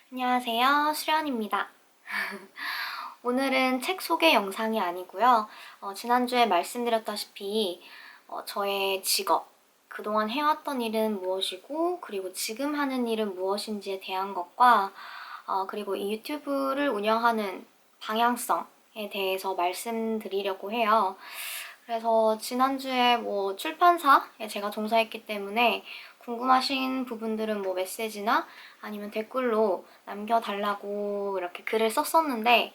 안녕하세요, 수련입니다. 오늘은 책 소개 영상이 아니고요. 지난주에 말씀드렸다시피 저의 직업, 그동안 해왔던 일은 무엇이고 그리고 지금 하는 일은 무엇인지에 대한 것과 그리고 이 유튜브를 운영하는 방향성에 대해서 말씀드리려고 해요. 그래서 지난주에 출판사에 제가 종사했기 때문에 궁금하신 부분들은 메시지나 아니면 댓글로 남겨달라고 이렇게 글을 썼었는데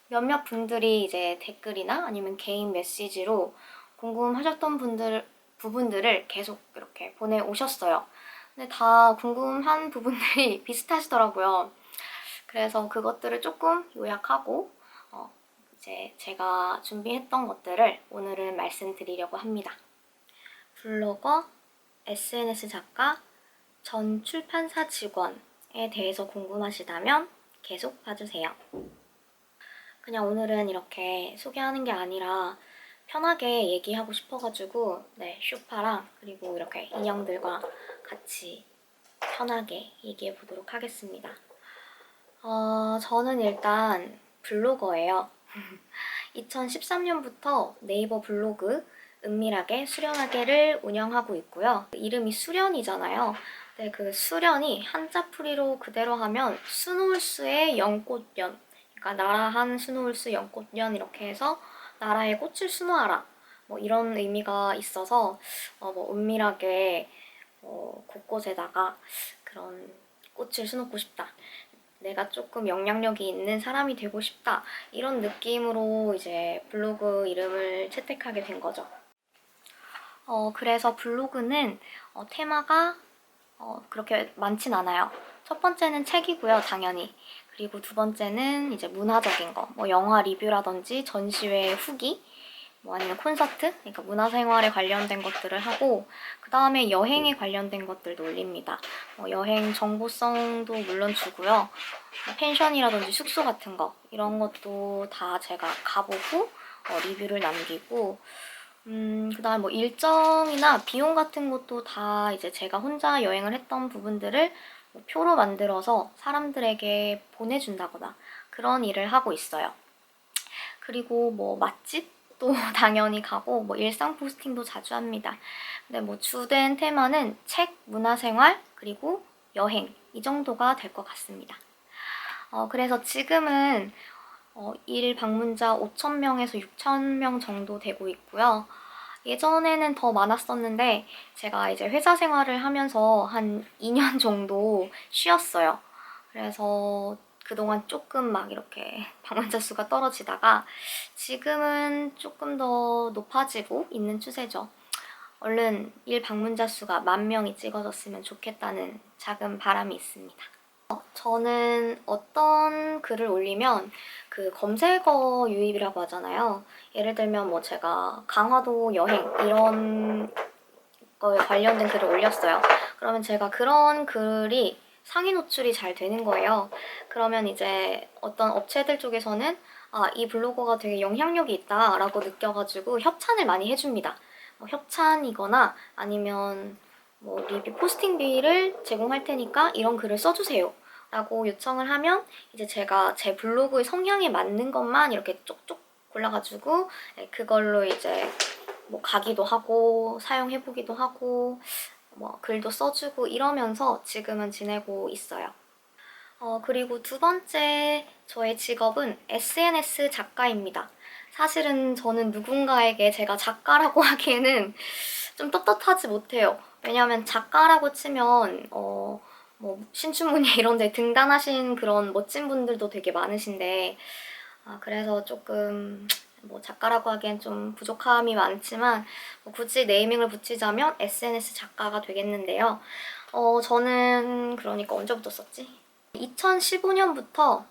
몇몇 분들이 이제 댓글이나 아니면 개인 메시지로 궁금하셨던 부분들을 계속 이렇게 보내오셨어요. 근데 다 궁금한 부분들이 비슷하시더라고요. 그래서 그것들을 조금 요약하고 이제 제가 준비했던 것들을 오늘은 말씀드리려고 합니다. 블로거, SNS 작가, 전 출판사 직원에 대해서 궁금하시다면 계속 봐주세요. 그냥 오늘은 이렇게 소개하는 게 아니라 편하게 얘기하고 싶어가지고 쇼파랑 그리고 이렇게 인형들과 같이 편하게 얘기해 보도록 하겠습니다. 저는 일단 블로거예요. 2013년부터 네이버 블로그 은밀하게 수련하게를 운영하고 있고요. 이름이 수련이잖아요. 근데 그 수련이 한자풀이로 그대로 하면 수놓을수의 연꽃연, 그러니까 나라한 수놓을수 연꽃연 이렇게 해서 나라의 꽃을 수놓아라 이런 의미가 있어서 은밀하게 곳곳에다가 그런 꽃을 수놓고 싶다. 내가 조금 영향력이 있는 사람이 되고 싶다. 이런 느낌으로 이제 블로그 이름을 채택하게 된 거죠. 그래서 블로그는 테마가 그렇게 많진 않아요. 첫 번째는 책이고요, 당연히. 그리고 두 번째는 이제 문화적인 거, 영화 리뷰라든지 전시회 후기, 아니면 콘서트, 그러니까 문화생활에 관련된 것들을 하고 그 다음에 여행에 관련된 것들도 올립니다. 여행 정보성도 물론 주고요. 펜션이라든지 숙소 같은 거 이런 것도 다 제가 가보고 리뷰를 남기고 그 다음에 일정이나 비용 같은 것도 다 이제 제가 혼자 여행을 했던 부분들을 표로 만들어서 사람들에게 보내준다거나 그런 일을 하고 있어요. 그리고 맛집도 당연히 가고 일상 포스팅도 자주 합니다. 근데 주된 테마는 책, 문화생활, 그리고 여행 이 정도가 될 것 같습니다. 그래서 지금은 일 방문자 5,000명에서 6,000명 정도 되고 있고요. 예전에는 더 많았었는데 제가 이제 회사 생활을 하면서 한 2년 정도 쉬었어요. 그래서 그동안 조금 이렇게 방문자 수가 떨어지다가 지금은 조금 더 높아지고 있는 추세죠. 얼른 일 방문자 수가 10,000명이 찍어졌으면 좋겠다는 작은 바람이 있습니다. 저는 어떤 글을 올리면 그 검색어 유입이라고 하잖아요. 예를 들면 제가 강화도 여행 이런 거에 관련된 글을 올렸어요. 그러면 제가 그런 글이 상위 노출이 잘 되는 거예요. 그러면 이제 어떤 업체들 쪽에서는 이 블로거가 되게 영향력이 있다라고 느껴가지고 협찬을 많이 해줍니다. 협찬이거나 아니면 리뷰 포스팅비를 제공할 테니까 이런 글을 써주세요 라고 요청을 하면 이제 제가 제 블로그의 성향에 맞는 것만 이렇게 쪽쪽 골라가지고 그걸로 이제 가기도 하고 사용해보기도 하고 글도 써주고 이러면서 지금은 지내고 있어요. 그리고 두 번째 저의 직업은 SNS 작가입니다. 사실은 저는 누군가에게 제가 작가라고 하기에는 좀 떳떳하지 못해요. 왜냐하면 작가라고 치면 신춘문예 이런 데 등단하신 그런 멋진 분들도 되게 많으신데 그래서 조금 작가라고 하기엔 좀 부족함이 많지만 굳이 네이밍을 붙이자면 SNS 작가가 되겠는데요. 저는 그러니까 언제부터 썼지? 2015년부터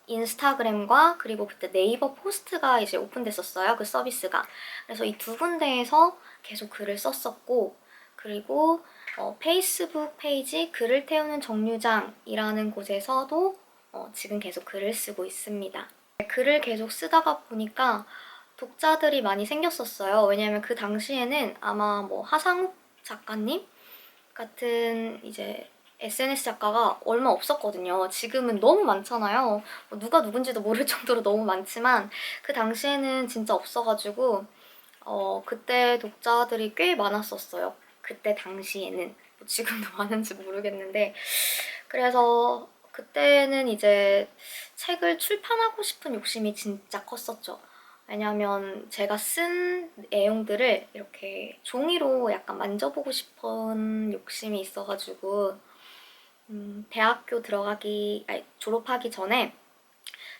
인스타그램과 그리고 그때 네이버 포스트가 이제 오픈됐었어요. 그 서비스가. 그래서 이 두 군데에서 계속 글을 썼었고 그리고 페이스북 페이지 글을 태우는 정류장이라는 곳에서도 지금 계속 글을 쓰고 있습니다. 글을 계속 쓰다가 보니까 독자들이 많이 생겼었어요. 왜냐면 그 당시에는 아마 하상욱 작가님 같은 이제 SNS 작가가 얼마 없었거든요. 지금은 너무 많잖아요. 뭐 누가 누군지도 모를 정도로 너무 많지만 그 당시에는 진짜 없어가지고 그때 독자들이 꽤 많았었어요. 그때 당시에는. 뭐 지금도 많은지 모르겠는데 그래서 그때는 이제 책을 출판하고 싶은 욕심이 진짜 컸었죠. 왜냐면 제가 쓴 내용들을 이렇게 종이로 약간 만져보고 싶은 욕심이 있어가지고 대학교 졸업하기 전에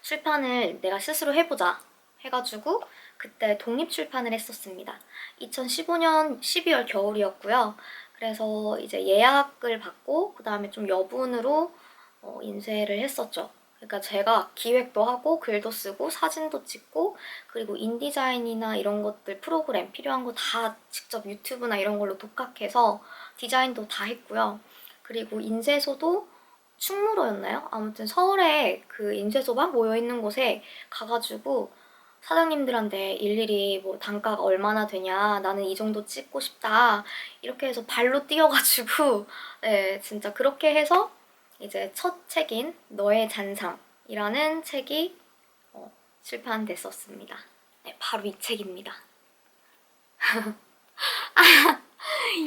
출판을 내가 스스로 해보자 해가지고 그때 독립출판을 했었습니다. 2015년 12월 겨울이었고요. 그래서 이제 예약을 받고 그 다음에 좀 여분으로 인쇄를 했었죠. 그러니까 제가 기획도 하고 글도 쓰고 사진도 찍고 그리고 인디자인이나 이런 것들 프로그램 필요한 거 다 직접 유튜브나 이런 걸로 독학해서 디자인도 다 했고요. 그리고 인쇄소도 충무로였나요? 아무튼 서울에 그 인쇄소만 모여있는 곳에 가가지고 사장님들한테 일일이 뭐 단가가 얼마나 되냐, 나는 이 정도 찍고 싶다 이렇게 해서 발로 뛰어가지고 네, 진짜 그렇게 해서 이제 첫 책인 너의 잔상이라는 책이 출판됐었습니다. 네, 바로 이 책입니다.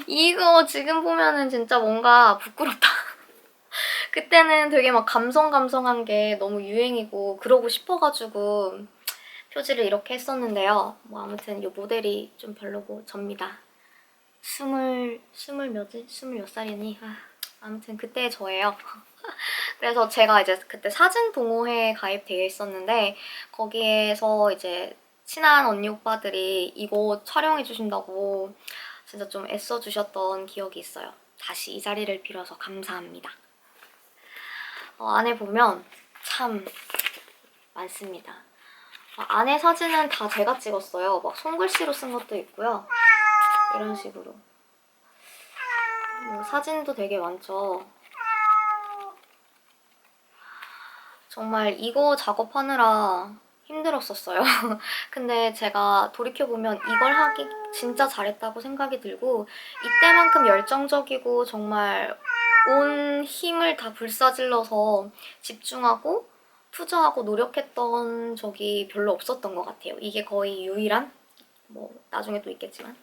이거 지금 보면은 진짜 뭔가 부끄럽다. 그때는 되게 막 감성한 게 너무 유행이고 그러고 싶어가지고 표지를 이렇게 했었는데요. 뭐 아무튼 이 모델이 좀 별로고 접니다. 스물 몇 살이니? 아무튼 그때 저예요. 그래서 제가 이제 그때 사진 동호회에 가입되어 있었는데 거기에서 이제 친한 언니 오빠들이 이거 촬영해 주신다고 진짜 좀 애써 주셨던 기억이 있어요. 다시 이 자리를 빌어서 감사합니다. 안에 보면 참 많습니다. 안에 사진은 다 제가 찍었어요. 막 손글씨로 쓴 것도 있고요. 이런 식으로. 사진도 되게 많죠. 정말 이거 작업하느라 힘들었었어요. 근데 제가 돌이켜보면 이걸 하기 진짜 잘했다고 생각이 들고 이때만큼 열정적이고 정말 온 힘을 다 불사질러서 집중하고 투자하고 노력했던 적이 별로 없었던 것 같아요. 이게 거의 유일한? 뭐 나중에 또 있겠지만.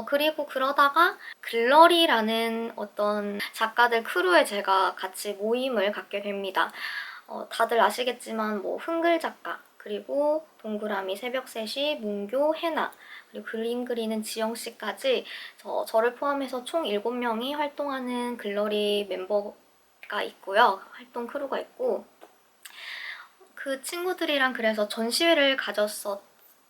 그리고 그러다가 글러리라는 어떤 작가들 크루에 제가 같이 모임을 갖게 됩니다. 다들 아시겠지만 뭐 흥글 작가, 그리고 동그라미 새벽 3시, 문교, 해나, 그리고 그림 그리는 지영씨까지 저를 포함해서 총 7명이 활동하는 글러리 멤버가 있고요. 활동 크루가 있고 그 친구들이랑 그래서 전시회를 가졌었죠.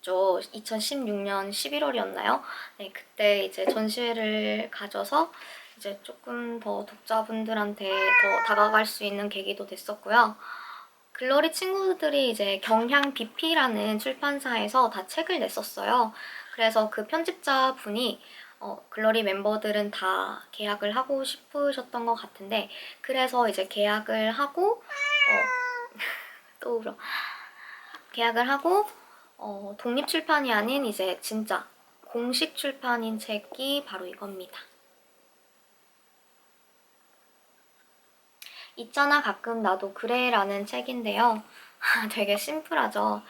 2016년 11월이었나요? 네, 그때 이제 전시회를 가져서 이제 조금 더 독자분들한테 더 다가갈 수 있는 계기도 됐었고요. 글러리 친구들이 이제 경향 BP라는 출판사에서 다 책을 냈었어요. 그래서 그 편집자 분이 글러리 멤버들은 다 계약을 하고 싶으셨던 것 같은데 그래서 이제 계약을 하고 또 울어. 계약을 하고 독립 출판이 아닌 이제 진짜 공식 출판인 책이 바로 이겁니다. 있잖아 가끔 나도 그래라는 책인데요. 되게 심플하죠.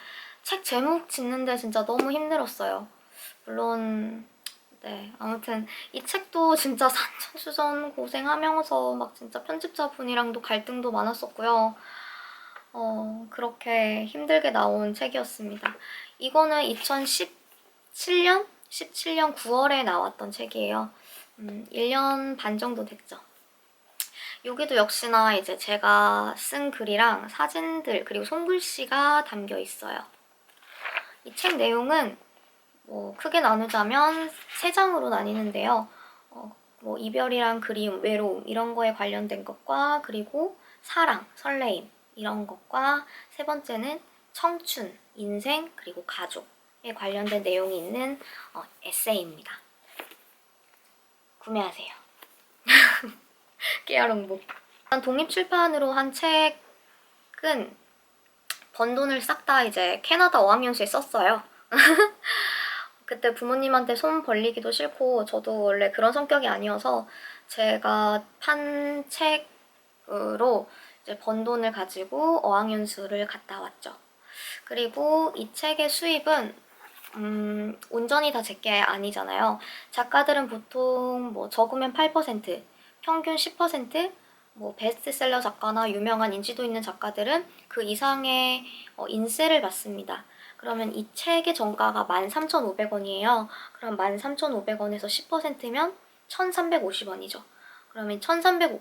책 제목 짓는데 진짜 너무 힘들었어요. 물론 네 아무튼 이 책도 진짜 산전수전 고생하면서 막 진짜 편집자분이랑도 갈등도 많았었고요. 그렇게 힘들게 나온 책이었습니다. 이거는 2017년? 17년 9월에 나왔던 책이에요. 1년 반 정도 됐죠. 여기도 역시나 이제 제가 쓴 글이랑 사진들 그리고 손글씨가 담겨 있어요. 이 책 내용은 뭐 크게 나누자면 3장으로 나뉘는데요. 뭐 이별이랑 그리움, 외로움 이런 거에 관련된 것과 그리고 사랑, 설레임 이런 것과 세 번째는 청춘, 인생, 그리고 가족에 관련된 내용이 있는 에세이입니다. 구매하세요. 깨알홍보. 독립출판으로 한 책은 번 돈을 싹 다 이제 캐나다 어학연수에 썼어요. 그때 부모님한테 손 벌리기도 싫고 저도 원래 그런 성격이 아니어서 제가 판 책으로 이제 번 돈을 가지고 어학연수를 갔다 왔죠. 그리고 이 책의 수입은 온전히 다 제게 아니잖아요. 작가들은 보통 뭐 적으면 8%, 평균 10%, 뭐 베스트셀러 작가나 유명한 인지도 있는 작가들은 그 이상의 인세를 받습니다. 그러면 이 책의 정가가 13,500원이에요. 그럼 13,500원에서 10%면 1,350원이죠. 그러면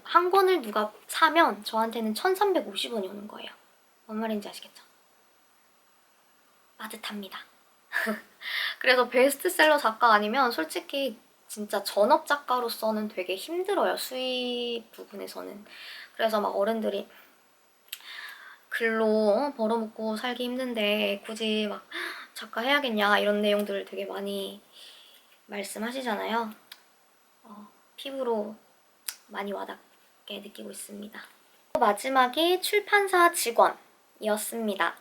한 권을 누가 사면 저한테는 1,350원이 오는 거예요. 뭔 말인지 아시겠죠? 빠듯합니다. 그래서 베스트셀러 작가 아니면 솔직히 진짜 전업 작가로서는 되게 힘들어요. 수입 부분에서는. 그래서 막 어른들이 글로 벌어먹고 살기 힘든데 굳이 막 작가 해야겠냐 이런 내용들을 되게 많이 말씀하시잖아요. 피부로 많이 와닿게 느끼고 있습니다. 마지막이 출판사 직원이었습니다.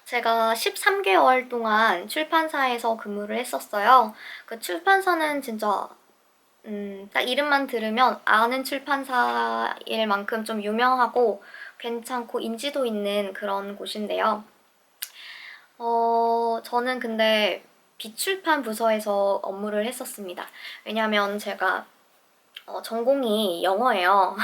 제가 13개월 동안 출판사에서 근무를 했었어요. 그 출판사는 진짜 딱 이름만 들으면 아는 출판사일 만큼 좀 유명하고 괜찮고 인지도 있는 그런 곳인데요. 저는 근데 비출판 부서에서 업무를 했었습니다. 왜냐면 제가 전공이 영어예요.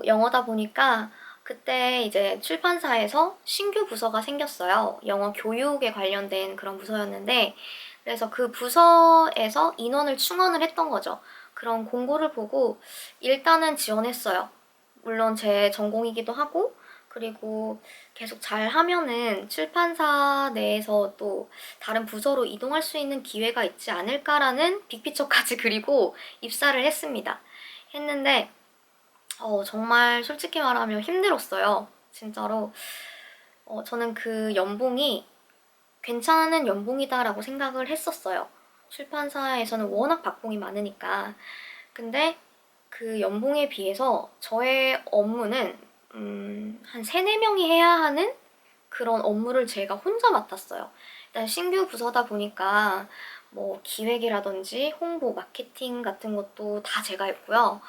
영어다 보니까 그때 이제 출판사에서 신규 부서가 생겼어요. 영어 교육에 관련된 그런 부서였는데, 그래서 그 부서에서 인원을 충원을 했던 거죠. 그런 공고를 보고 일단은 지원했어요. 물론 제 전공이기도 하고, 그리고 계속 잘 하면은 출판사 내에서 또 다른 부서로 이동할 수 있는 기회가 있지 않을까라는 빅피처까지 그리고 입사를 했습니다. 했는데, 정말 솔직히 말하면 힘들었어요. 진짜로. 저는 그 연봉이 괜찮은 연봉이다라고 생각을 했었어요. 출판사에서는 워낙 박봉이 많으니까. 근데 그 연봉에 비해서 저의 업무는 한 3, 4명이 해야 하는 그런 업무를 제가 혼자 맡았어요. 일단 신규 부서다 보니까 뭐 기획이라든지 홍보, 마케팅 같은 것도 다 제가 했고요.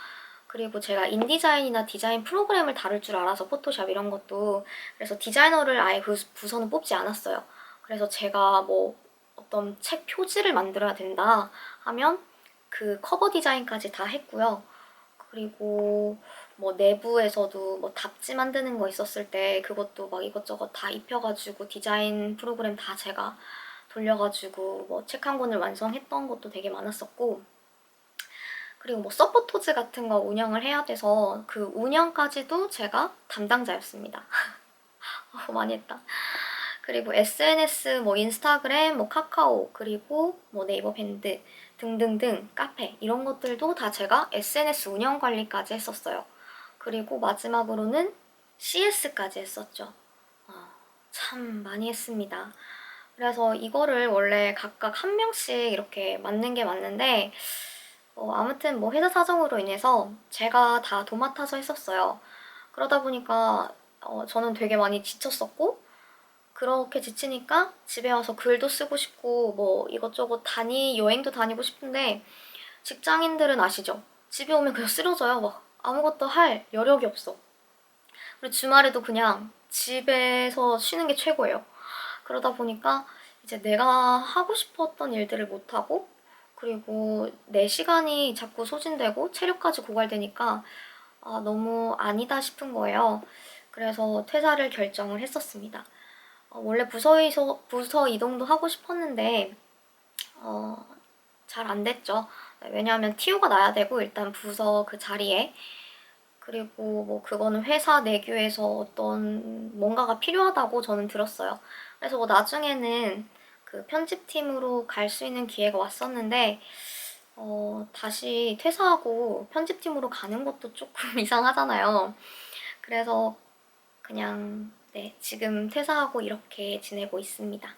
그리고 제가 인디자인이나 디자인 프로그램을 다룰 줄 알아서 포토샵 이런 것도, 그래서 디자이너를 아예 그 부서는 뽑지 않았어요. 그래서 제가 뭐 어떤 책 표지를 만들어야 된다 하면 그 커버 디자인까지 다 했고요. 그리고 뭐 내부에서도 뭐 답지 만드는 거 있었을 때 그것도 막 이것저것 다 입혀가지고 디자인 프로그램 다 제가 돌려가지고 뭐 책 한 권을 완성했던 것도 되게 많았었고, 그리고 뭐 서포토즈 같은 거 운영을 해야 돼서 그 운영까지도 제가 담당자였습니다. 많이 했다. 그리고 SNS, 뭐 인스타그램, 뭐 카카오, 그리고 뭐 네이버 밴드 등등등 카페 이런 것들도 다 제가 SNS 운영 관리까지 했었어요. 그리고 마지막으로는 CS까지 했었죠. 참 많이 했습니다. 그래서 이거를 원래 각각 한 명씩 이렇게 맡는 게 맞는데 아무튼 뭐 회사 사정으로 인해서 제가 다 도맡아서 했었어요. 그러다 보니까 저는 되게 많이 지쳤었고, 그렇게 지치니까 집에 와서 글도 쓰고 싶고 뭐 이것저것 여행도 다니고 싶은데, 직장인들은 아시죠? 집에 오면 그냥 쓰러져요. 막 아무것도 할 여력이 없어. 그리고 주말에도 그냥 집에서 쉬는 게 최고예요. 그러다 보니까 이제 내가 하고 싶었던 일들을 못하고, 그리고 내 시간이 자꾸 소진되고 체력까지 고갈되니까 너무 아니다 싶은 거예요. 그래서 퇴사를 결정을 했었습니다. 원래 부서 이동도 하고 싶었는데 잘 안 됐죠. 왜냐하면 TO가 나야 되고 일단 부서 그 자리에, 그리고 뭐 그거는 회사 내규에서 어떤 뭔가가 필요하다고 저는 들었어요. 그래서 뭐 나중에는 그 편집팀으로 갈 수 있는 기회가 왔었는데 다시 퇴사하고 편집팀으로 가는 것도 조금 이상하잖아요. 그래서 그냥 네, 지금 퇴사하고 이렇게 지내고 있습니다.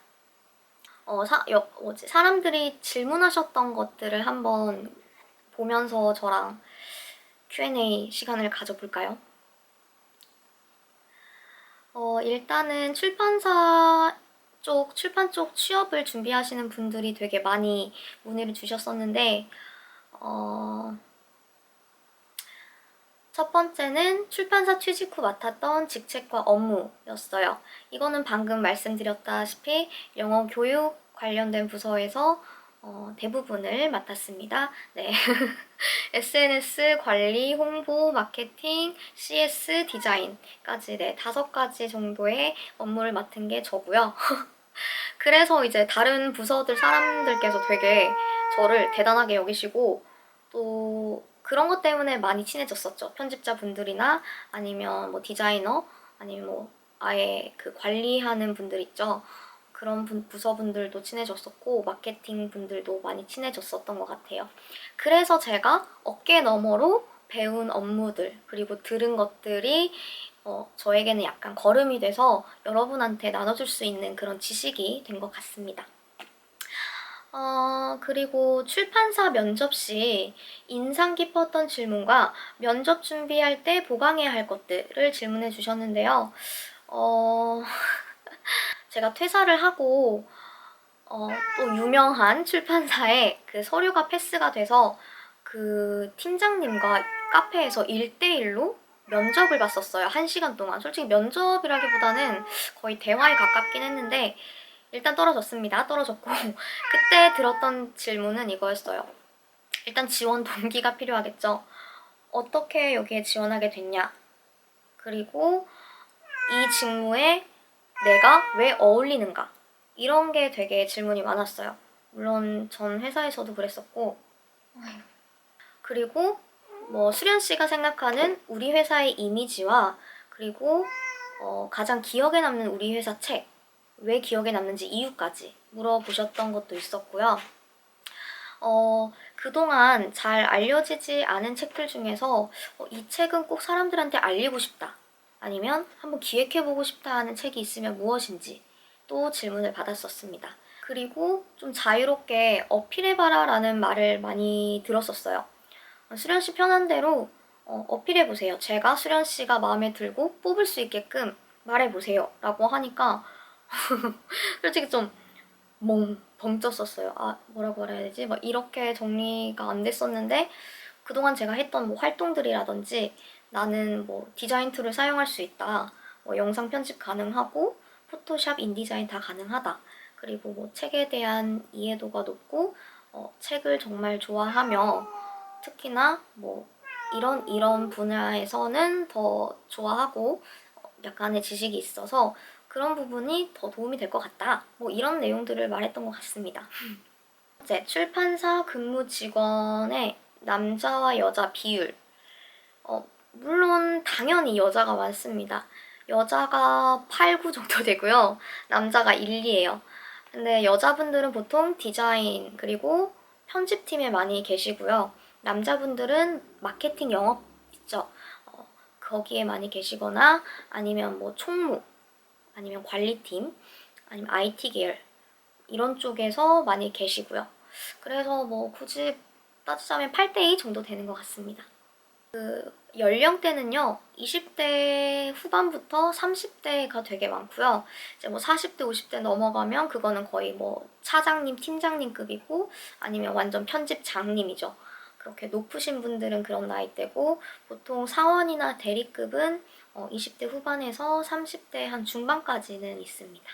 사람들이 질문하셨던 것들을 한번 보면서 저랑 Q&A 시간을 가져볼까요? 일단은 출판 쪽 취업을 준비하시는 분들이 되게 많이 문의를 주셨었는데, 첫 번째는 출판사 취직 후 맡았던 직책과 업무였어요. 이거는 방금 말씀드렸다시피 영어 교육 관련된 부서에서 대부분을 맡았습니다. 네. SNS 관리, 홍보, 마케팅, CS, 디자인까지 네, 5가지 정도의 업무를 맡은 게 저고요. 그래서 이제 다른 부서들 사람들께서 되게 저를 대단하게 여기시고 또 그런 것 때문에 많이 친해졌었죠. 편집자분들이나 아니면 뭐 디자이너 아니면 뭐 아예 그 관리하는 분들 있죠. 그런 부서분들도 친해졌었고 마케팅 분들도 많이 친해졌었던 것 같아요. 그래서 제가 어깨 너머로 배운 업무들 그리고 들은 것들이 저에게는 약간 거름이 돼서 여러분한테 나눠줄 수 있는 그런 지식이 된 것 같습니다. 그리고 출판사 면접 시 인상 깊었던 질문과 면접 준비할 때 보강해야 할 것들을 질문해 주셨는데요. 제가 퇴사를 하고 또 유명한 출판사에 그 서류가 패스가 돼서 그 팀장님과 카페에서 1대1로 면접을 봤었어요. 1시간 동안. 솔직히 면접이라기보다는 거의 대화에 가깝긴 했는데 일단 떨어졌습니다. 떨어졌고 그때 들었던 질문은 이거였어요. 일단 지원 동기가 필요하겠죠. 어떻게 여기에 지원하게 됐냐? 그리고 이 직무에 내가 왜 어울리는가? 이런 게 되게 질문이 많았어요. 물론 전 회사에서도 그랬었고 그리고 뭐 수련 씨가 생각하는 우리 회사의 이미지와 그리고 가장 기억에 남는 우리 회사 책, 왜 기억에 남는지 이유까지 물어보셨던 것도 있었고요. 그동안 잘 알려지지 않은 책들 중에서 이 책은 꼭 사람들한테 알리고 싶다. 아니면 한번 기획해보고 싶다 하는 책이 있으면 무엇인지 또 질문을 받았었습니다. 그리고 좀 자유롭게 어필해봐라 라는 말을 많이 들었었어요. 수련 씨 편한 대로 어필해보세요. 제가 수련 씨가 마음에 들고 뽑을 수 있게끔 말해보세요. 라고 하니까 솔직히 좀 벙쪘었어요. 아, 뭐라고 말해야 되지? 막 이렇게 정리가 안 됐었는데 그동안 제가 했던 뭐 활동들이라든지 나는 뭐 디자인 툴을 사용할 수 있다. 뭐 영상 편집 가능하고 포토샵, 인디자인 다 가능하다. 그리고 뭐 책에 대한 이해도가 높고 책을 정말 좋아하며 특히나 뭐 이런 분야에서는 더 좋아하고 약간의 지식이 있어서 그런 부분이 더 도움이 될 것 같다. 뭐 이런 내용들을 말했던 것 같습니다. 이제 출판사 근무 직원의 남자와 여자 비율. 물론 당연히 여자가 많습니다. 여자가 8, 9 정도 되고요. 남자가 1, 2예요. 근데 여자분들은 보통 디자인 그리고 편집팀에 많이 계시고요. 남자분들은 마케팅 영업 있죠. 거기에 많이 계시거나 아니면 뭐 총무 아니면 관리팀 아니면 IT 계열 이런 쪽에서 많이 계시고요. 그래서 뭐 굳이 따지자면 8대2 정도 되는 것 같습니다. 그 연령대는요 20대 후반부터 30대가 되게 많고요. 이제 뭐 40대 50대 넘어가면 그거는 거의 뭐 차장님 팀장님급이고 아니면 완전 편집장님이죠. 그렇게 높으신 분들은 그런 나이대고 보통 사원이나 대리급은 20대 후반에서 30대 한 중반까지는 있습니다.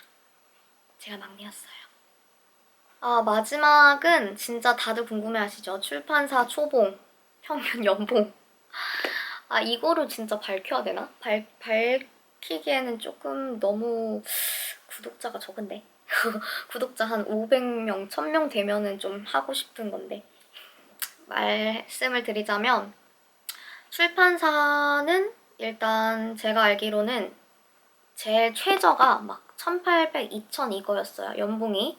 제가 막내였어요. 마지막은 진짜 다들 궁금해하시죠? 출판사 초봉, 평균 연봉. 이거를 진짜 밝혀야 되나? 밝히기에는 조금 너무 구독자가 적은데. 구독자 한 500명, 1000명 되면은 좀 하고 싶은 건데. 말씀을 드리자면, 출판사는 일단 제가 알기로는 제일 최저가 막 1800, 2000 이거였어요. 연봉이.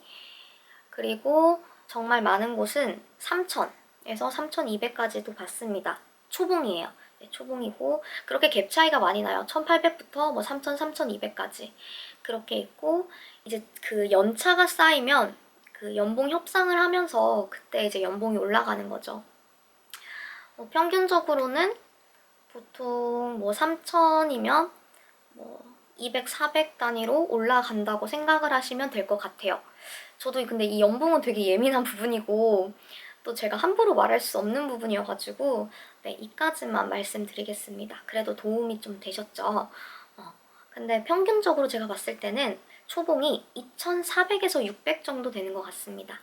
그리고 정말 많은 곳은 3000에서 3200까지도 받습니다. 초봉이에요. 네, 초봉이고 그렇게 갭 차이가 많이 나요. 1800부터 뭐 3000, 3200까지 그렇게 있고 이제 그 연차가 쌓이면 그 연봉 협상을 하면서 그때 이제 연봉이 올라가는 거죠. 평균적으로는 보통 뭐 3000이면 뭐 200, 400 단위로 올라간다고 생각을 하시면 될 것 같아요. 저도 근데 이 연봉은 되게 예민한 부분이고 또 제가 함부로 말할 수 없는 부분이어가지고 네, 이까지만 말씀드리겠습니다. 그래도 도움이 좀 되셨죠? 근데 평균적으로 제가 봤을 때는 초봉이 2,400에서 600 정도 되는 것 같습니다.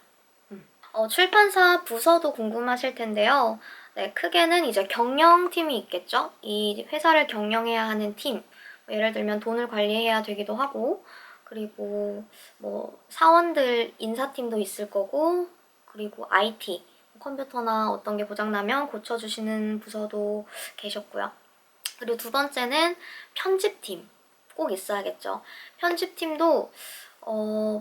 출판사 부서도 궁금하실 텐데요. 네, 크게는 이제 경영팀이 있겠죠? 이 회사를 경영해야 하는 팀. 예를 들면 돈을 관리해야 되기도 하고, 그리고 뭐 사원들 인사팀도 있을 거고, 그리고 IT, 컴퓨터나 어떤 게 고장나면 고쳐주시는 부서도 계셨고요. 그리고 두 번째는 편집팀. 꼭 있어야겠죠. 편집팀도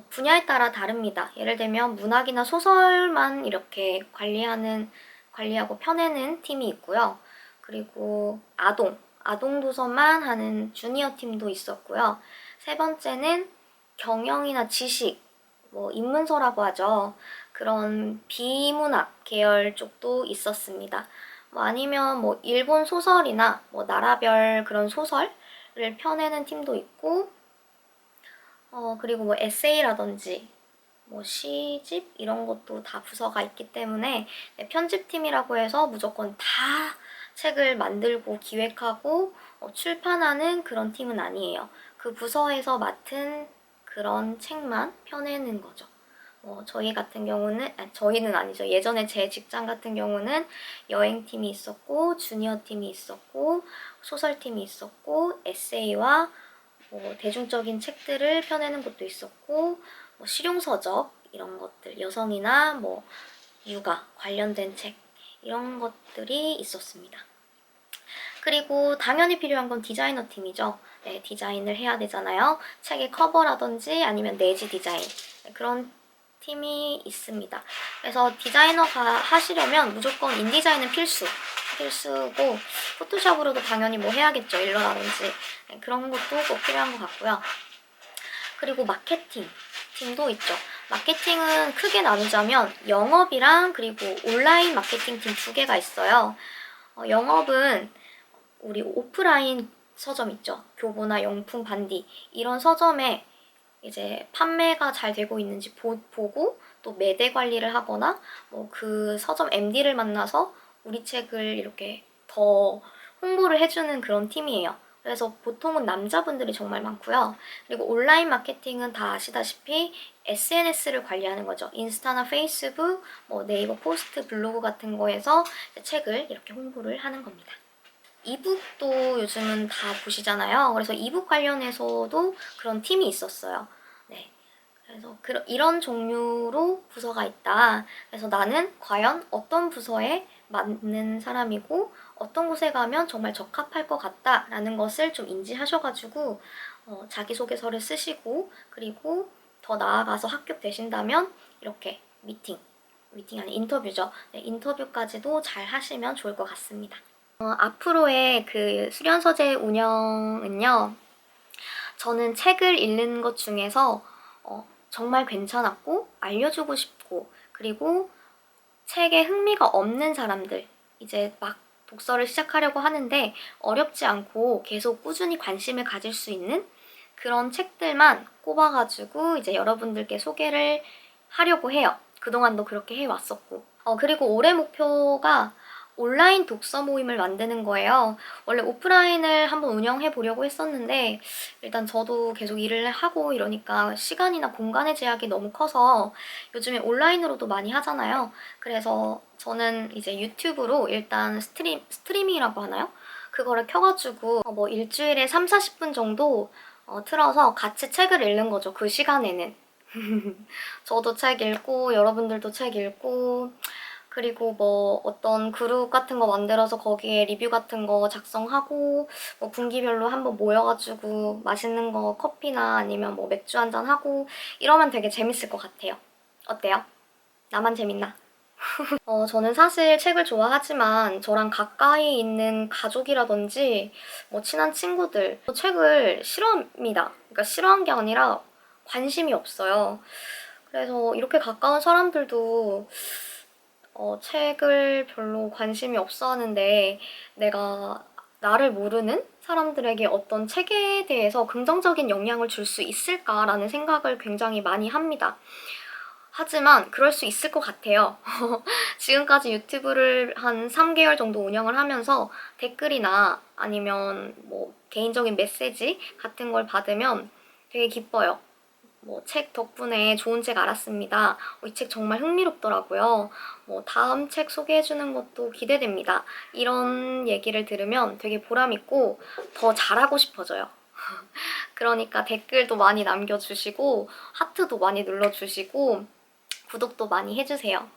분야에 따라 다릅니다. 예를 들면 문학이나 소설만 이렇게 관리하고 펴내는 팀이 있고요. 그리고 아동 도서만 하는 주니어 팀도 있었고요. 세 번째는 경영이나 지식, 뭐 인문서라고 하죠. 그런 비문학 계열 쪽도 있었습니다. 뭐 아니면 뭐 일본 소설이나 뭐 나라별 그런 소설을 펴내는 팀도 있고, 그리고 뭐 에세이라든지 뭐 시집 이런 것도 다 부서가 있기 때문에 네, 편집팀이라고 해서 무조건 다 책을 만들고 기획하고 출판하는 그런 팀은 아니에요. 그 부서에서 맡은 그런 책만 펴내는 거죠. 저희 같은 경우는, 저희는 아니죠. 예전에 제 직장 같은 경우는 여행팀이 있었고, 주니어팀이 있었고, 소설팀이 있었고, 에세이와 뭐 대중적인 책들을 펴내는 곳도 있었고, 뭐 실용서적 이런 것들, 여성이나 뭐 육아 관련된 책 이런 것들이 있었습니다. 그리고 당연히 필요한 건 디자이너 팀이죠. 네, 디자인을 해야 되잖아요. 책의 커버라든지 아니면 내지 디자인 그런 팀이 있습니다. 그래서 디자이너가 하시려면 무조건 인디자인은 필수고 포토샵으로도 당연히 뭐 해야겠죠. 일러라든지 네, 그런 것도 꼭 필요한 것 같고요. 그리고 마케팅 팀도 있죠. 마케팅은 크게 나누자면 영업이랑 그리고 온라인 마케팅 팀 두 개가 있어요. 영업은 우리 오프라인 서점 있죠. 교보나 용품, 반디 이런 서점에 이제 판매가 잘 되고 있는지 보고 또 매대 관리를 하거나 뭐 그 서점 MD를 만나서 우리 책을 이렇게 더 홍보를 해주는 그런 팀이에요. 그래서 보통은 남자분들이 정말 많고요. 그리고 온라인 마케팅은 다 아시다시피 SNS를 관리하는 거죠. 인스타나 페이스북, 뭐 네이버 포스트, 블로그 같은 거에서 책을 이렇게 홍보를 하는 겁니다. 이북도 요즘은 다 보시잖아요. 그래서 이북 관련해서도 그런 팀이 있었어요. 네. 그래서 이런 종류로 부서가 있다. 그래서 나는 과연 어떤 부서에 맞는 사람이고 어떤 곳에 가면 정말 적합할 것 같다라는 것을 좀 인지하셔가지고 자기소개서를 쓰시고 그리고 더 나아가서 합격되신다면 이렇게 미팅 아니 인터뷰죠. 네, 인터뷰까지도 잘 하시면 좋을 것 같습니다. 앞으로의 그 수련서재 운영은요, 저는 책을 읽는 것 중에서 정말 괜찮았고, 알려주고 싶고, 그리고 책에 흥미가 없는 사람들, 이제 막 독서를 시작하려고 하는데 어렵지 않고 계속 꾸준히 관심을 가질 수 있는 그런 책들만 꼽아가지고 이제 여러분들께 소개를 하려고 해요. 그동안도 그렇게 해왔었고. 그리고 올해 목표가 온라인 독서 모임을 만드는 거예요. 원래 오프라인을 한번 운영해 보려고 했었는데 일단 저도 계속 일을 하고 이러니까 시간이나 공간의 제약이 너무 커서 요즘에 온라인으로도 많이 하잖아요. 그래서 저는 이제 유튜브로 일단 스트리밍이라고 하나요? 그거를 켜가지고 뭐 일주일에 3, 40분 정도 틀어서 같이 책을 읽는 거죠. 그 시간에는. 저도 책 읽고 여러분들도 책 읽고 그리고 뭐 어떤 그룹 같은 거 만들어서 거기에 리뷰 같은 거 작성하고 뭐 분기별로 한번 모여가지고 맛있는 거 커피나 아니면 뭐 맥주 한잔 하고 이러면 되게 재밌을 것 같아요. 어때요? 나만 재밌나? 저는 사실 책을 좋아하지만 저랑 가까이 있는 가족이라든지 뭐 친한 친구들 책을 싫어합니다. 그러니까 싫어한 게 아니라 관심이 없어요. 그래서 이렇게 가까운 사람들도 책을 별로 관심이 없어 하는데 내가 나를 모르는 사람들에게 어떤 책에 대해서 긍정적인 영향을 줄 수 있을까라는 생각을 굉장히 많이 합니다. 하지만 그럴 수 있을 것 같아요. 지금까지 유튜브를 한 3개월 정도 운영을 하면서 댓글이나 아니면 뭐 개인적인 메시지 같은 걸 받으면 되게 기뻐요. 뭐 책 덕분에 좋은 책 알았습니다. 이 책 정말 흥미롭더라고요. 뭐 다음 책 소개해주는 것도 기대됩니다. 이런 얘기를 들으면 되게 보람있고 더 잘하고 싶어져요. 그러니까 댓글도 많이 남겨주시고 하트도 많이 눌러주시고 구독도 많이 해주세요.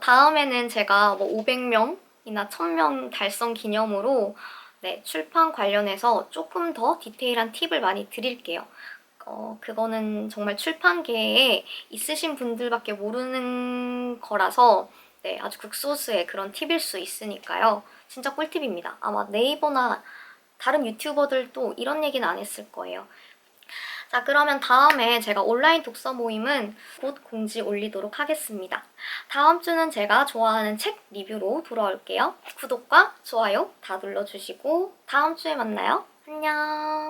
다음에는 제가 뭐 500명이나 1000명 달성 기념으로 네, 출판 관련해서 조금 더 디테일한 팁을 많이 드릴게요. 그거는 정말 출판계에 있으신 분들밖에 모르는 거라서 네, 아주 극소수의 그런 팁일 수 있으니까요. 진짜 꿀팁입니다. 아마 네이버나 다른 유튜버들도 이런 얘기는 안 했을 거예요. 자, 그러면 다음에 제가 온라인 독서 모임은 곧 공지 올리도록 하겠습니다. 다음 주는 제가 좋아하는 책 리뷰로 돌아올게요. 구독과 좋아요 다 눌러주시고 다음 주에 만나요. 안녕.